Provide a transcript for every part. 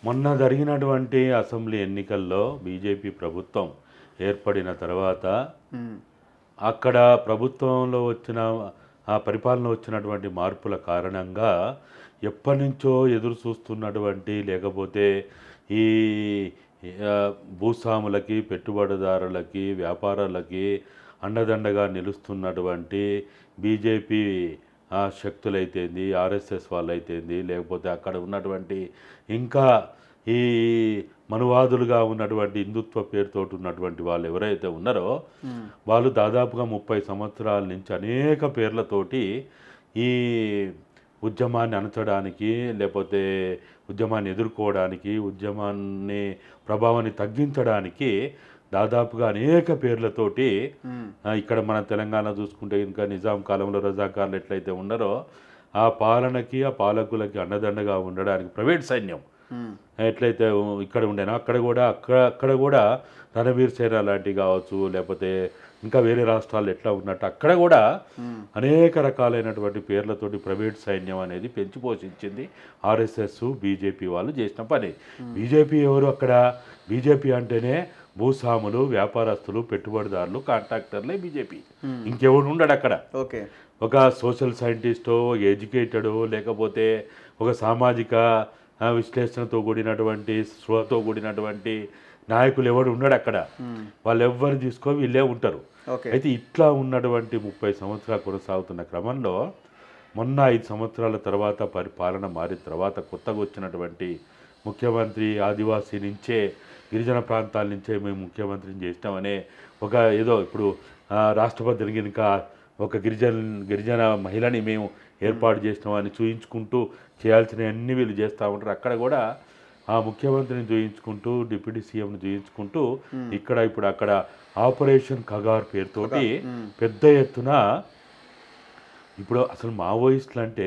మొన్న జరిగినటువంటి అసెంబ్లీ ఎన్నికల్లో బీజేపీ ప్రభుత్వం ఏర్పడిన తర్వాత అక్కడ ప్రభుత్వంలో వచ్చిన ఆ పరిపాలన వచ్చినటువంటి మార్పుల కారణంగా ఎప్పటి నుంచో ఎదురు చూస్తున్నటువంటి లేకపోతే ఈ భూస్వాములకి పెట్టుబడిదారులకి వ్యాపారాలకి అండదండగా నిలుస్తున్నటువంటి బీజేపీ శక్తులైతేంది ఆర్ఎస్ఎస్ వాళ్ళైతేంది లేకపోతే అక్కడ ఉన్నటువంటి ఇంకా ఈ మనువాదులుగా ఉన్నటువంటి హిందుత్వ పేరుతోటి ఉన్నటువంటి వాళ్ళు ఎవరైతే ఉన్నారో వాళ్ళు దాదాపుగా 30 సంవత్సరాల నుంచి అనేక పేర్లతోటి ఈ ఉద్యమాన్ని అణచడానికి లేకపోతే ఉద్యమాన్ని ఎదుర్కోవడానికి ఉద్యమాన్ని ప్రభావాన్ని తగ్గించడానికి దాదాపుగా అనేక పేర్లతోటి ఇక్కడ మన తెలంగాణ చూసుకుంటే ఇంకా నిజాం కాలంలో రజాకార్లు ఎట్లయితే ఉన్నారో ఆ పాలనకి ఆ పాలకులకి అండదండగా ఉండడానికి ప్రైవేట్ సైన్యం ఎట్లయితే ఇక్కడ ఉండేనో అక్కడ కూడా రణవీర్ సేన లాంటివి కావచ్చు లేకపోతే ఇంకా వేరే రాష్ట్రాలు ఎట్లా ఉన్నట్టు అక్కడ కూడా అనేక రకాలైనటువంటి పేర్లతోటి ప్రైవేట్ సైన్యం అనేది పెంచి పోషించింది ఆర్ఎస్ఎస్ బీజేపీ వాళ్ళు చేసిన పని. బీజేపీ ఎవరు అక్కడ? బీజేపీ అంటేనే భూస్వాములు వ్యాపారస్తులు పెట్టుబడిదారులు కాంట్రాక్టర్లే బీజేపీ, ఇంకెవడు ఉండడు అక్కడ. ఒక సోషల్ సైంటిస్టో ఎడ్యుకేటెడో లేకపోతే ఒక సామాజిక విశ్లేషణతో కూడినటువంటి స్పృహతో కూడినటువంటి నాయకులు ఎవడు ఉన్నాడు అక్కడ. వాళ్ళు ఎవరు తీసుకో వీళ్ళే ఉంటారు. అయితే ఇట్లా ఉన్నటువంటి 30 సంవత్సరాలు కొనసాగుతున్న క్రమంలో మొన్న 5 సంవత్సరాల తర్వాత పరిపాలన మారిన తర్వాత కొత్తగా వచ్చినటువంటి ముఖ్యమంత్రి ఆదివాసీ నుంచే గిరిజన ప్రాంతాల నుంచే మేము ముఖ్యమంత్రిని చేసినామనే ఒక ఏదో ఇప్పుడు రాష్ట్రపతి జరిగిన ఒక గిరిజన మహిళని మేము ఏర్పాటు చేసినామని చూయించుకుంటూ చేయాల్సిన అన్ని వీళ్ళు చేస్తూ ఉంటారు. అక్కడ కూడా ఆ ముఖ్యమంత్రిని చూయించుకుంటూ డిప్యూటీ సీఎంని చూయించుకుంటూ ఇప్పుడు అక్కడ ఆపరేషన్ కగార్ పేరుతోటి పెద్ద ఎత్తున ఇప్పుడు అసలు మావోయిస్టులు అంటే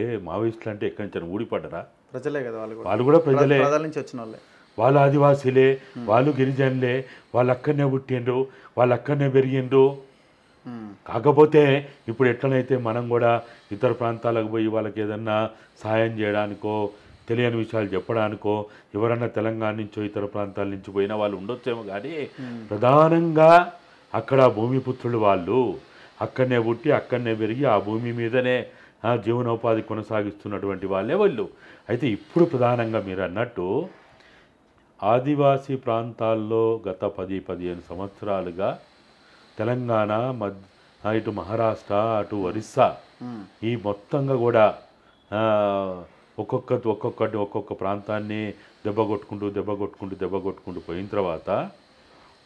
ఎక్కడి నుంచి ఊడిపడ్డరా? ప్రజలే కదా వాళ్ళు కూడా ప్రజలే, నుంచి వచ్చిన వాళ్ళే, వాళ్ళు ఆదివాసీలే, వాళ్ళు గిరిజనులే, వాళ్ళు అక్కడనే పుట్టిండ్రు, వాళ్ళు అక్కడనే పెరిగిండ్రు. కాకపోతే ఇప్పుడు ఎట్లనైతే మనం కూడా ఇతర ప్రాంతాలకు పోయి వాళ్ళకి ఏదన్నా సహాయం చేయడానికో తెలియని విషయాలు చెప్పడానికో ఎవరన్నా తెలంగాణ నుంచో ఇతర ప్రాంతాల నుంచి పోయినా వాళ్ళు ఉండొచ్చేమో, కానీ ప్రధానంగా అక్కడ భూమిపుత్రులు వాళ్ళు అక్కడనే పుట్టి అక్కడనే పెరిగి ఆ భూమి మీదనే జీవనోపాధి కొనసాగిస్తున్నటువంటి వాళ్ళే వాళ్ళు. అయితే ఇప్పుడు ప్రధానంగా మీరు అన్నట్టు ఆదివాసీ ప్రాంతాల్లో గత 10-15 సంవత్సరాలుగా తెలంగాణ ఇటు మహారాష్ట్ర అటు ఒరిస్సా ఈ మొత్తంగా కూడా ఒక్కొక్క ప్రాంతాన్ని దెబ్బ కొట్టుకుంటూ పోయిన తర్వాత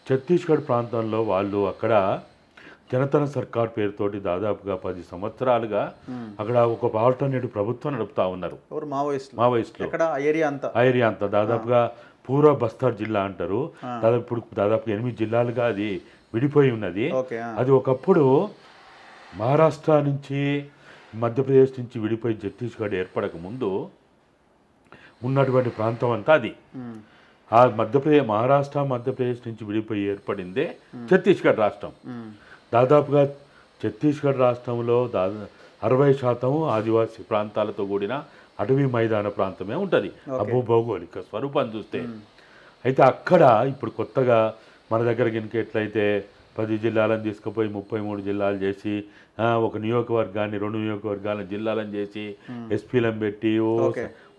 ఛత్తీస్గఢ్ ప్రాంతంలో వాళ్ళు అక్కడ జనతన సర్కార్ పేరుతోటి దాదాపుగా 10 సంవత్సరాలుగా అక్కడ ఒక ఆల్టర్నేటివ్ ప్రభుత్వం నడుపుతా ఉన్నారు మావోయిస్టులు. ఏరియా అంతా దాదాపుగా పూర్వ బస్తర్ జిల్లా అంటారు. దాదాపు 8 జిల్లాలుగా అది విడిపోయి ఉన్నది. అది ఒకప్పుడు మహారాష్ట్ర నుంచి మధ్యప్రదేశ్ నుంచి విడిపోయి ఛత్తీస్గఢ్ ఏర్పడక ముందు ఉన్నటువంటి ప్రాంతం అంతా అది. ఆ మహారాష్ట్ర మధ్యప్రదేశ్ నుంచి విడిపోయి ఏర్పడిందే ఛత్తీస్గఢ్ రాష్ట్రం. దాదాపుగా ఛత్తీస్గఢ్ రాష్ట్రంలో 60% ఆదివాసీ ప్రాంతాలతో కూడిన అటవీ మైదాన ప్రాంతమే ఉంటుంది ఆ భూభౌగోళిక స్వరూపాన్ని చూస్తే. అయితే అక్కడ ఇప్పుడు కొత్తగా మన దగ్గర గినక ఎట్లయితే 10 జిల్లాలను తీసుకుపోయి 33 జిల్లాలు చేసి ఒక నియోజకవర్గాన్ని 2 నియోజకవర్గాలను జిల్లాలను చేసి ఎస్పీలను పెట్టి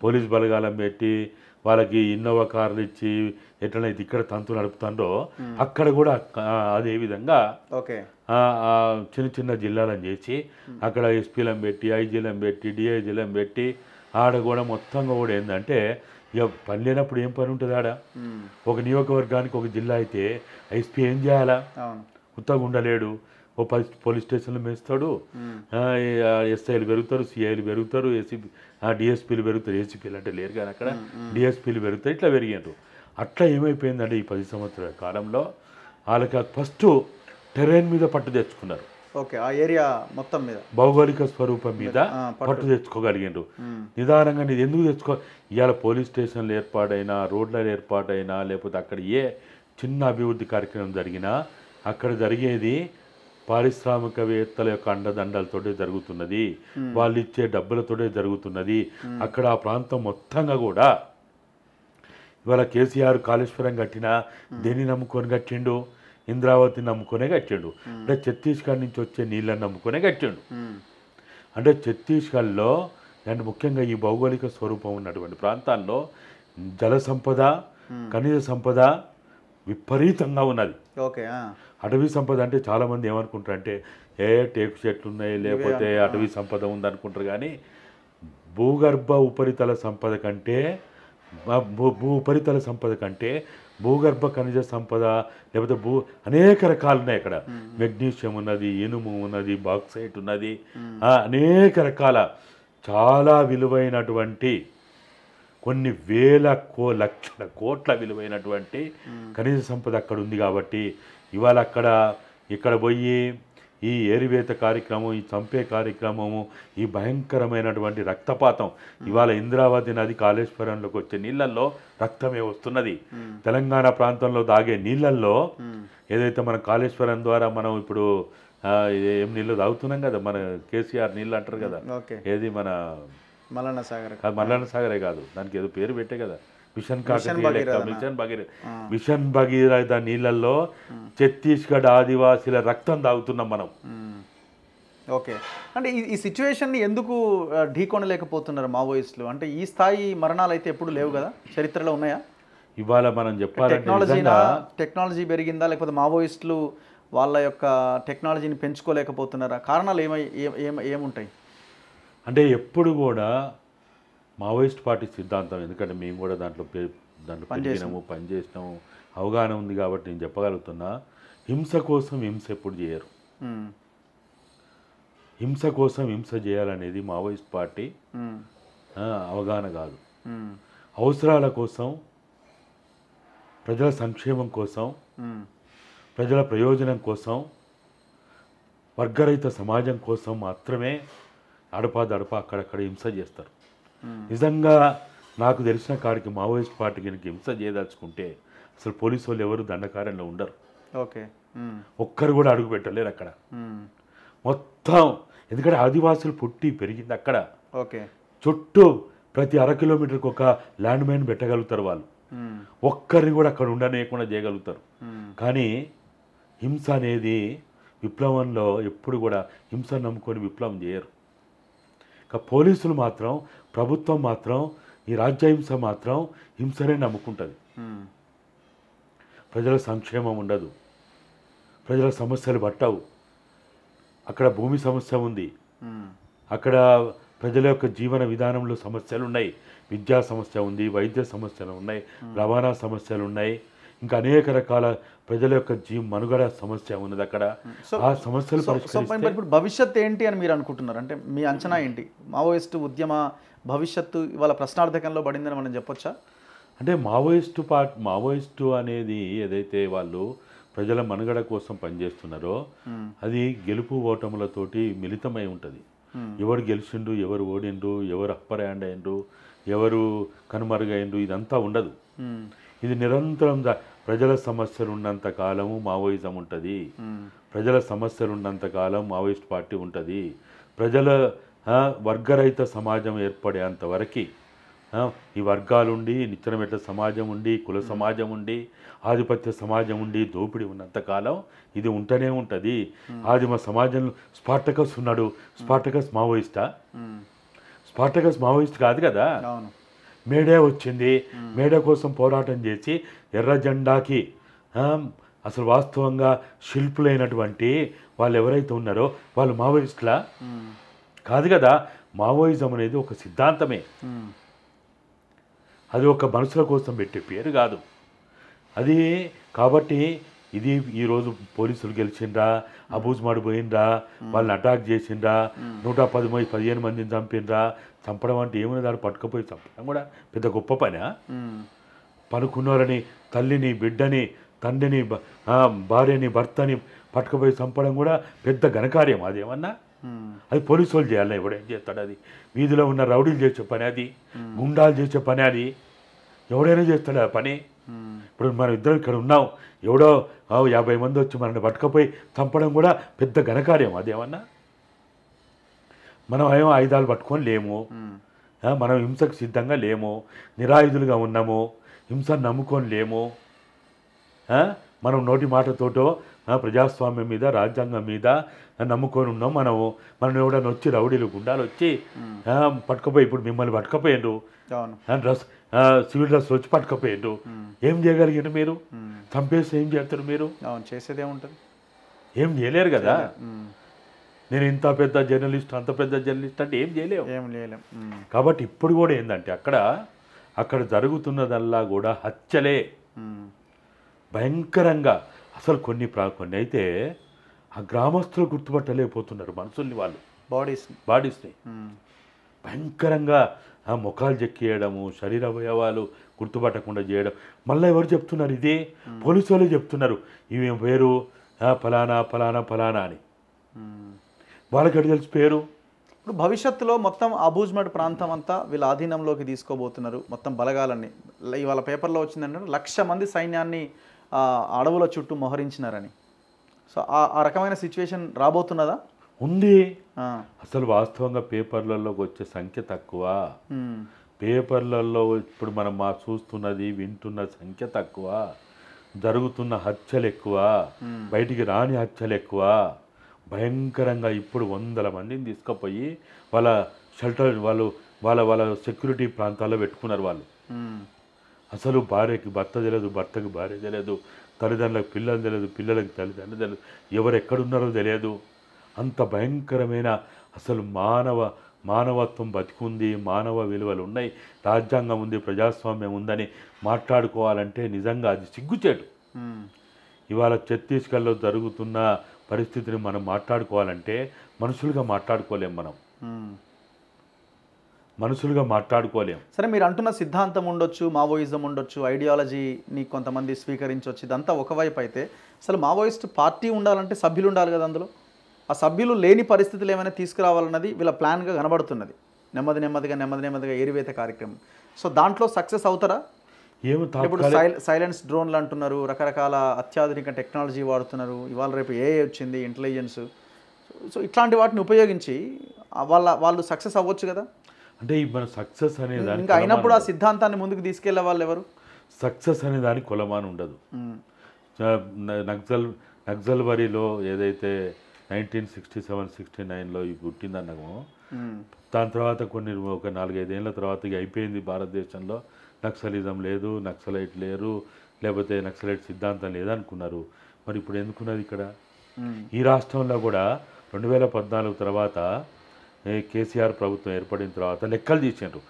పోలీస్ బలగాలను పెట్టి వాళ్ళకి ఇన్నోవా కార్లు ఇచ్చి ఎట్లయితే ఇక్కడ తంతు నడుపుతారో అక్కడ కూడా అదేవిధంగా చిన్న జిల్లాలను చేసి అక్కడ ఎస్పీలను పెట్టి ఐజీలను పెట్టి డిఐజీలను పెట్టి ఆడ కూడా మొత్తంగా కూడా ఏంటంటే ఇక పని లేనప్పుడు ఏం పని ఉంటుంది ఆడ? ఒక నియోజకవర్గానికి ఒక జిల్లా అయితే ఎస్పీ ఏం చేయాలా? ఉత్తగా ఉండలేడు. ఓ పోలీస్ స్టేషన్లు మేస్తాడు, ఎస్ఐలు పెరుగుతారు, సిఐలు పెరుగుతారు, డిఎస్పీలు పెరుగుతారు. ఏసీపీలు అంటే లేరు కానీ అక్కడ డిఎస్పీలు పెరుగుతారు. ఇట్లా పెరిగారు. అట్లా ఏమైపోయిందంటే ఈ 10 సంవత్సరాల కాలంలో వాళ్ళకి ఫస్ట్ టెరైన్ మీద పట్టు తెచ్చుకున్నారు. ఆ ఏరియా మొత్తం మీద భౌగోళిక స్వరూపం మీద పట్టు తెచ్చుకోగలిగారు. నిదానంగా ఇది ఎందుకు ఇవాళ పోలీస్ స్టేషన్లు ఏర్పాటైనా రోడ్ల ఏర్పాటైనా లేకపోతే అక్కడ ఏ చిన్న అభివృద్ధి కార్యక్రమం జరిగినా అక్కడ జరిగేది పారిశ్రామికవేత్తల యొక్క అండదండలతోటే జరుగుతున్నది, వాళ్ళు ఇచ్చే డబ్బులతోటే జరుగుతున్నది. అక్కడ ఆ ప్రాంతం మొత్తంగా కూడా ఇవాళ కేసీఆర్ కాళేశ్వరం కట్టినా దేన్ని నమ్ముకొని కట్టిండు, ఇంద్రావతిని నమ్ముకొనే కట్టిండు. అంటే ఛత్తీస్గఢ్ నుంచి వచ్చే నీళ్ళని నమ్ముకొనే కట్టిండు. అంటే ఛత్తీస్గఢ్లో అంటే ముఖ్యంగా ఈ భౌగోళిక స్వరూపం ఉన్నటువంటి ప్రాంతాల్లో జల సంపద, ఖనిజ సంపద విపరీతంగా ఉన్నది. ఓకే. అటవీ సంపద అంటే చాలామంది ఏమనుకుంటారంటే టేకు చెట్లు ఉన్నాయి లేకపోతే అటవీ సంపద ఉందనుకుంటారు. కానీ భూగర్భ ఉపరితల సంపద కంటే భూ ఉపరితల సంపద కంటే భూగర్భ ఖనిజ సంపద లేకపోతే అనేక రకాలు ఉన్నాయి. అక్కడ మెగ్నీషియం ఉన్నది, ఇనుము ఉన్నది, బాక్సైట్ ఉన్నది, అనేక రకాల చాలా విలువైనటువంటి కొన్ని వేల లక్షల కోట్ల విలువైనటువంటి ఖనిజ సంపద అక్కడ ఉంది. కాబట్టి ఇవాళ ఇక్కడ పోయి ఈ ఏరివేత కార్యక్రమం, ఈ చంపే కార్యక్రమము, ఈ భయంకరమైనటువంటి రక్తపాతం, ఇవాళ ఇంద్రావతి నది కాళేశ్వరంలోకి వచ్చే నీళ్ళల్లో రక్తమే వస్తున్నది. తెలంగాణ ప్రాంతంలో తాగే నీళ్ళల్లో ఏదైతే మన కాళేశ్వరం ద్వారా మనం ఇప్పుడు ఏం నీళ్ళు తాగుతున్నాం కదా, మన కేసీఆర్ నీళ్ళు అంటారు కదా, ఏది మన మల్లన్న సాగరే కాదు, దానికి ఏదో పేరు పెట్టే కదా, మిషన్ భగీరథ నీళ్ళల్లో ఛత్తీస్గఢ్ ఆదివాసీల రక్తం తాగుతున్నాం మనం. ఓకే. అంటే ఈ సిచ్యువేషన్ని ఎందుకు ఢీకొనలేకపోతున్నారు మావోయిస్టులు? అంటే ఈ స్థాయి మరణాలు అయితే ఎప్పుడు లేవు కదా, చరిత్రలో ఉన్నాయా? ఇవాళ మనం చెప్పాలంటే టెక్నాలజీ పెరిగిందా, లేకపోతే మావోయిస్టులు వాళ్ళ యొక్క టెక్నాలజీని పెంచుకోలేకపోతున్నారా? కారణాలు ఏముంటాయి? అంటే ఎప్పుడు కూడా మావోయిస్ట్ పార్టీ సిద్ధాంతం, ఎందుకంటే మేము కూడా దాంట్లో పనిచేసినాము, అవగాహన ఉంది కాబట్టి నేను చెప్పగలుగుతున్నా, హింస కోసం హింస ఎప్పుడు చేయరు. హింస కోసం హింస చేయాలనేది మావోయిస్ట్ పార్టీ అవగాహన కాదు. అవసరాల కోసం, ప్రజల సంక్షేమం కోసం, ప్రజల ప్రయోజనం కోసం, వర్గరహిత సమాజం కోసం మాత్రమే అడపా అక్కడక్కడ హింస చేస్తారు. నిజంగా నాకు తెలిసిన కాడికి మావోయిస్ట్ పార్టీకి హింస చేయదలుచుకుంటే అసలు పోలీసు వాళ్ళు ఎవరు దండకార్యంలో ఉండరు. ఓకే. ఒక్కరు కూడా అడుగు పెట్టలేరు అక్కడ మొత్తం. ఎందుకంటే ఆదివాసులు పుట్టి పెరిగింది అక్కడ. ఓకే. చుట్టూ ప్రతి 1/2 కిలోమీటర్కి ఒక ల్యాండ్ మైన్ పెట్టగలుగుతారు వాళ్ళు. ఒక్కరిని కూడా అక్కడ ఉండనేయకుండా చేయగలుగుతారు. కానీ హింస అనేది విప్లవంలో ఎప్పుడు కూడా హింస నమ్ముకొని విప్లవం చేయరు. పోలీసులు మాత్రం, ప్రభుత్వం మాత్రం, ఈ రాజ్యహింస మాత్రం హింసనే నమ్ముకుంటుంది. ప్రజల సంక్షేమం ఉండదు, ప్రజల సమస్యలు పట్టవు. అక్కడ భూమి సమస్య ఉంది, అక్కడ ప్రజల యొక్క జీవన విధానంలో సమస్యలు ఉన్నాయి, విద్యా సమస్య ఉంది, వైద్య సమస్యలు ఉన్నాయి, రవాణా సమస్యలు ఉన్నాయి, ఇంకా అనేక రకాల ప్రజల యొక్క మనుగడ సమస్య ఉన్నది అక్కడ. ఆ సమస్యలు ఇప్పుడు భవిష్యత్తు ఏంటి అని మీరు అనుకుంటున్నారు? అంటే మీ అంచనా ఏంటి? మావోయిస్టు ఉద్యమ భవిష్యత్తు ఇవాళ ప్రశ్నార్థకంలో పడిందని మనం చెప్పొచ్చా? అంటే మావోయిస్టు అనేది ఏదైతే వాళ్ళు ప్రజల మనుగడ కోసం పనిచేస్తున్నారో అది గెలుపు ఓటములతోటి మిళితమై ఉంటుంది. ఎవరు గెలిచిండు, ఎవరు ఓడిండు, ఎవరు అప్పర్ హ్యాండ్ అయిండు, ఎవరు కనుమరుగైండు, ఇదంతా ఉండదు. ఇది నిరంతరం ప్రజల సమస్యలు ఉన్నంత కాలము మావోయిజం ఉంటుంది, ప్రజల సమస్యలు ఉన్నంత కాలం మావోయిస్ట్ పార్టీ ఉంటుంది. ప్రజల వర్గరహిత సమాజం ఏర్పడేంత వరకు ఈ వర్గాలుండి, నిచ్చెనమెట్ల సమాజం ఉండి, కుల సమాజం ఉండి, ఆధిపత్య సమాజం ఉండి, దోపిడీ ఉన్నంతకాలం ఇది ఉంటూనే ఉంటుంది. ఆదిమ సమాజంలో స్పార్టకస్ ఉన్నాడు. స్పార్టకస్ మావోయిస్టా? స్పార్టకస్ మావోయిస్ట్ కాదు కదా. మేడే వచ్చింది, మేడే కోసం పోరాటం చేసి ఎర్ర జెండాకి అసలు వాస్తవంగా శిల్పులైనటువంటి వాళ్ళు ఎవరైతే ఉన్నారో వాళ్ళు మావోయిస్టులా? కాదు కదా. మావోయిజం అనేది ఒక సిద్ధాంతమే, అది ఒక మనుషుల కోసం పెట్టే పేరు కాదు అది. కాబట్టి ఇది ఈరోజు పోలీసులు గెలిచిండ్రా, అబూజ్మాడు పోయిండ్రా, వాళ్ళని అటాక్ చేసిండ్రా, 115 మందిని చంపిండ్రా. చంపడం అంటే ఏమైనా దాన్ని పట్టుకుపోయి చంపడం కూడా పెద్ద గొప్ప పనా? పనుకున్నోళ్ళని, తల్లిని, బిడ్డని, తండ్రిని, భార్యని, భర్తని పట్టుకుపోయి చంపడం కూడా పెద్ద ఘనకార్యం. అదేమన్నా అది పోలీసు వాళ్ళు చేయాలి. ఎవడేం చేస్తాడు? అది వీధిలో ఉన్న రౌడీలు చేసే పని, అది గుండాలు చేసే పని, అది ఎవడైనా చేస్తాడు ఆ పని. ఇప్పుడు మనం ఇద్దరం ఇక్కడ ఉన్నాం, ఎవడో 50 మంది వచ్చి మనల్ని పట్టుకపోయి చంపడం కూడా పెద్ద ఘనకార్యం. అదేమన్నా మనం ఏమో ఆయుధాలు పట్టుకొని లేము, మనం హింసకు సిద్ధంగా లేము, నిరాయుధులుగా ఉన్నాము. హింసను నమ్ముకొని లేము. మనం నోటి మాటతోటో ప్రజాస్వామ్యం మీద రాజ్యాంగం మీద నమ్ముకొని ఉన్నాం. మనం ఎవడన్నా వచ్చి రౌడీలు గుండాలు వచ్చి పట్టుకపోయి, ఇప్పుడు మిమ్మల్ని పట్టుకపోయిండ్రు, డ్రెస్ సివిల్ డ్రెస్ వచ్చి పట్టుకపోయిండ్రు, ఏం చేయగలిగారు మీరు? చంపేసి ఏం చేస్తారు మీరు? చేసేది ఏముంటుంది? ఏం చేయలేరు కదా. నేను ఇంత పెద్ద జర్నలిస్ట్, అంత పెద్ద జర్నలిస్ట్ అంటే ఏం చేయలేము. కాబట్టి ఇప్పుడు కూడా ఏంటంటే అక్కడ జరుగుతున్నదల్లా కూడా హత్యలే భయంకరంగా. అసలు కొన్ని అయితే ఆ గ్రామస్తులు గుర్తుపట్టలేకపోతున్నారు మనుషుల్ని, వాళ్ళు బాడీస్ని భయంకరంగా ముఖాలు చెక్కియడము, శరీర అవయవాలు గుర్తుపట్టకుండా చేయడం. మళ్ళీ ఎవరు చెప్తున్నారు? ఇదే పోలీసు వాళ్ళు చెప్తున్నారు, ఇవి పేరు ఫలానా ఫలానా ఫలానా అని. వాళ్ళకి ఎటు తెలిసి పేరు? ఇప్పుడు భవిష్యత్తులో మొత్తం అబూజ్మడ్ ప్రాంతం అంతా వీళ్ళ ఆధీనంలోకి తీసుకోబోతున్నారు, మొత్తం బలగాలన్నీ. ఇవాళ పేపర్లో వచ్చిందంటే 1,00,000 మంది సైన్యాన్ని అడవుల చుట్టూ మోహరించినారని. సో ఆ రకమైన సిచ్యువేషన్ రాబోతున్నదా? ఉంది. అసలు వాస్తవంగా పేపర్లలోకి వచ్చే సంఖ్య తక్కువ. పేపర్లలో ఇప్పుడు మనం చూస్తున్నది వింటున్న సంఖ్య తక్కువ, జరుగుతున్న హత్యలు ఎక్కువ, బయటికి రాని హత్యలు ఎక్కువ. భయంకరంగా ఇప్పుడు 100 మందిని తీసుకుపోయి వాళ్ళ షెల్టర్, వాళ్ళ సెక్యూరిటీ ప్రాంతాల్లో పెట్టుకున్నారు వాళ్ళు. అసలు భార్యకి భర్త తెలియదు, భర్తకి భార్య తెలియదు, తల్లిదండ్రులకు పిల్లలు తెలియదు, పిల్లలకి తల్లిదండ్రులు తెలియదు, ఎవరు ఎక్కడున్నారో తెలియదు. అంత భయంకరమైన, అసలు మానవత్వం బతికుంది, మానవ విలువలు ఉన్నాయి, రాజ్యాంగం ఉంది, ప్రజాస్వామ్యం ఉందని మాట్లాడుకోవాలంటే నిజంగా అది సిగ్గుచేటు. ఇవాళ ఛత్తీస్గఢ్లో జరుగుతున్న పరిస్థితిని మనం మాట్లాడుకోవాలంటే మనుషులుగా మాట్లాడుకోలేం. సరే, మీరు అంటున్న సిద్ధాంతం ఉండొచ్చు, మావోయిజం ఉండొచ్చు, ఐడియాలజీని కొంతమంది స్వీకరించవచ్చు, ఇదంతా ఒకవైపు అయితే అసలు మావోయిస్ట్ పార్టీ ఉండాలంటే సభ్యులు ఉండాలి కదా. అందులో ఆ సభ్యులు లేని పరిస్థితులు ఏమైనా తీసుకురావాలన్నది వీళ్ళ ప్లాన్గా కనబడుతున్నది. నెమ్మదిగా ఏరివేత కార్యక్రమం. సో దాంట్లో సక్సెస్ అవుతారా? ఇప్పుడు సైలెన్స్ డ్రోన్లు అంటున్నారు, రకరకాల అత్యాధునిక టెక్నాలజీ వాడుతున్నారు, ఇవాళ రేపు ఏఐ వచ్చింది, ఇంటెలిజెన్స్. సో ఇట్లాంటి వాటిని ఉపయోగించి వాళ్ళు సక్సెస్ అవ్వచ్చు కదా. అంటే మన సక్సెస్ అనే దాని ఇంకా అయినప్పుడు ఆ సిద్ధాంతాన్ని ముందుకు తీసుకెళ్లే వాళ్ళు ఎవరు? సక్సెస్ అనే దానికి కొలమానం ఉండదు. నక్సల్బరీలో ఏదైతే 1967-69లో పుట్టిందన్నామో, దాని తర్వాత ఒక 4-5 ఏళ్ళ తర్వాత అయిపోయింది. భారతదేశంలో నక్సలిజం లేదు, నక్సలైట్ లేరు, లేకపోతే నక్సలైట్ సిద్ధాంతం లేదనుకున్నారు. మరి ఇప్పుడు ఎందుకున్నది ఇక్కడ? ఈ రాష్ట్రంలో కూడా 2014 తర్వాత కేసీఆర్ ప్రభుత్వం ఏర్పడిన తర్వాత లెక్కలు తీసిండ్రు.